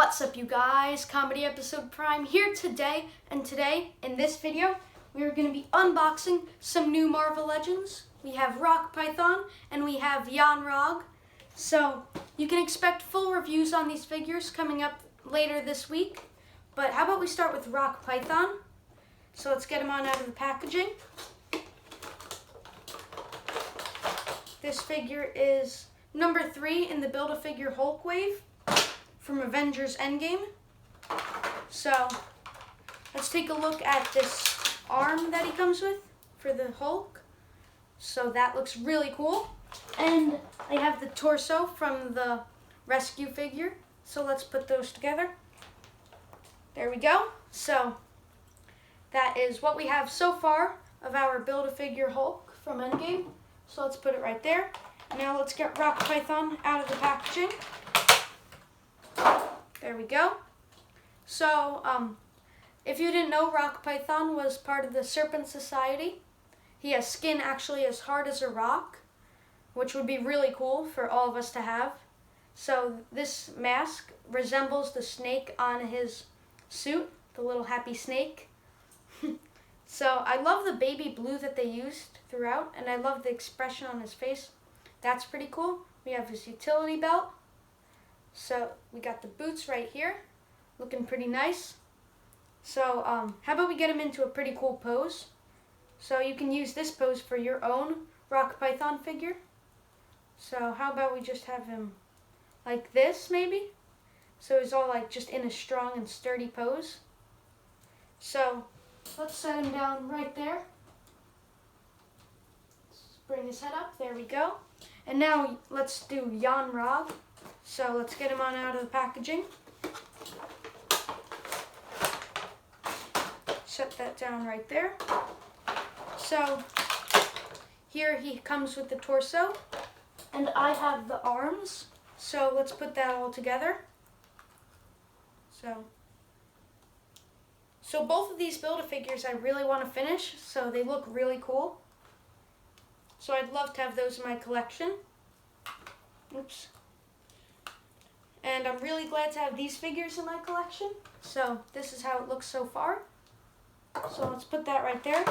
What's up, you guys? Comedy Episode Prime here today, and today, in this video, we are going to be unboxing some new Marvel Legends. We have Rock Python, and we have Rogg. So, you can expect full reviews on these figures coming up later this week. But how about we start with Rock Python? So let's get him on out of the packaging. This figure is number 3 in the Build-A-Figure Hulk wave from Avengers Endgame. So let's take a look at this arm that he comes with for the Hulk. So that looks really cool. And I have the torso from the rescue figure. So let's put those together. There we go. So that is what we have so far of our Build-A-Figure Hulk from Endgame. So let's put it right there. Now let's get Rock Python out of the packaging. There we go. So, if you didn't know, Rock Python was part of the Serpent Society. He has skin actually as hard as a rock, which would be really cool for all of us to have. So this mask resembles the snake on his suit, the little happy snake. So I love the baby blue that they used throughout, and I love the expression on his face. That's pretty cool. We have his utility belt. So we got the boots right here, looking pretty nice. So how about we get him into a pretty cool pose? So you can use this pose for your own Rock Python figure. So how about we just have him like this maybe? So he's all like just in a strong and sturdy pose. So let's set him down right there. Let's bring his head up, there we go. And now let's do Rogg. So let's get him on out of the packaging. Set that down right there. So here he comes with the torso, and I have the arms. So let's put that all together. So both of these Build-A-Figures I really want to finish, so they look really cool. So I'd love to have those in my collection. Oops. And I'm really glad to have these figures in my collection. So this is how it looks so far. So let's put that right there.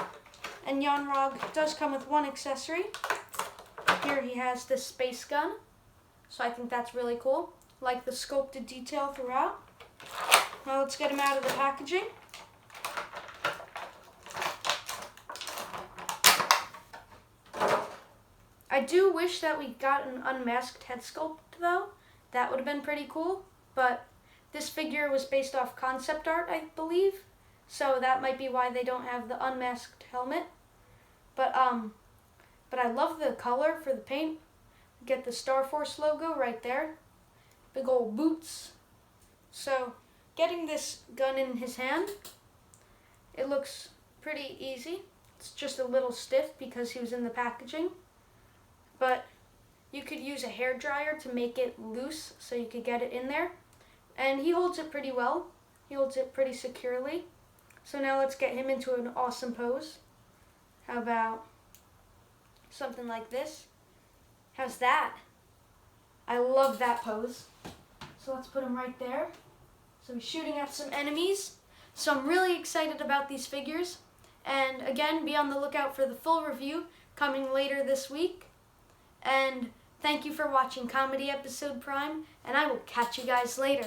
And Rogg does come with one accessory. Here he has this space gun. So I think that's really cool. Like the sculpted detail throughout. Now let's get him out of the packaging. I do wish that we got an unmasked head sculpt though. That would have been pretty cool, but this figure was based off concept art, I believe, so that might be why they don't have the unmasked helmet. But I love the color for the paint. Get the Star Force logo right there. Big old boots. So, getting this gun in his hand, it looks pretty easy. It's just a little stiff because he was in the packaging, but you could use a hairdryer to make it loose so you could get it in there. And he holds it pretty well. He holds it pretty securely. So now let's get him into an awesome pose. How about something like this? How's that? I love that pose. So let's put him right there. So he's shooting at some enemies. So I'm really excited about these figures. And again, be on the lookout for the full review coming later this week. And thank you for watching Comedy Episode Prime, and I will catch you guys later.